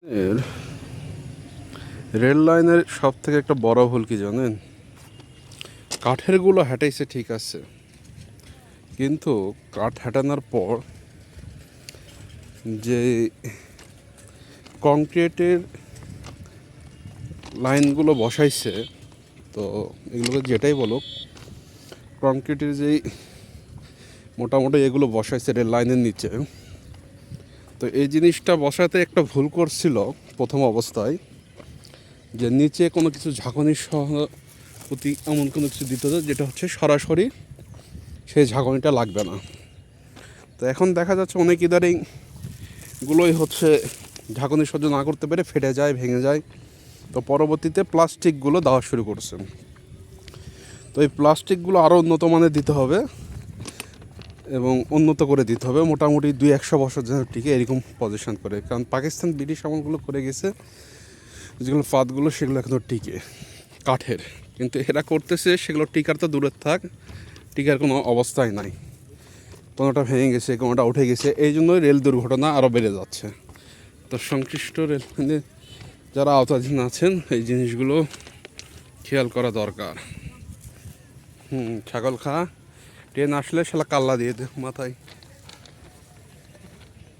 এর রেল লাইনের সব থেকে একটা বড় ভুল কি জানেন? কাঠেরগুলো হাঁটাইছে ঠিক আছে, কিন্তু কাঠ হাঁটানোর পর যে কংক্রিটের লাইনগুলো বসাইছে, তো এগুলোকে যেটাই বলো, কংক্রিটের যেই মোটামুটি এগুলো বসাইছে রেল লাইনের নিচে, তো এই জিনিসটা বসাতে একটা ভুল করছিল প্রথম অবস্থায়, যে নিচে কোনো কিছু ঝাঁকুনির সহ প্রতি এমন কোনো কিছু দিতে হবে যেটা হচ্ছে সরাসরি সেই ঝাঁকুনিটা লাগবে না। তো এখন দেখা যাচ্ছে অনেক ইদারিংগুলোই হচ্ছে ঝাঁকুনি সহ্য না করতে পেরে ফেটে যায়, ভেঙে যায়। তো পরবর্তীতে প্লাস্টিকগুলো দেওয়া শুরু করছে। তো এই প্লাস্টিকগুলো আরও উন্নত মানের দিতে হবে এবং উন্নত করে দিতে হবে, মোটামুটি 200 বছর যেন টিকে এরকম পজিশন করে। কারণ পাকিস্তান ব্রিটিশ আমলগুলো করে গেছে, যেগুলো পাতগুলো সেগুলো এখনও টিকে কাঠের, কিন্তু এরা করতেছে সেগুলো টিকার তো দূরের থাক, টিকার কোনো অবস্থাই নাই। কোনোটা ভেঙে গেছে, কোনোটা উঠে গেছে, এই জন্যই রেল দুর্ঘটনা আরও বেড়ে যাচ্ছে। তো সংশ্লিষ্ট রেল যারা আওতাধীন আছেন এই জিনিসগুলো খেয়াল করা দরকার। ছাগল খা, ট্রেন আসলে শালা কাল্লা দিয়ে দে মাথায়।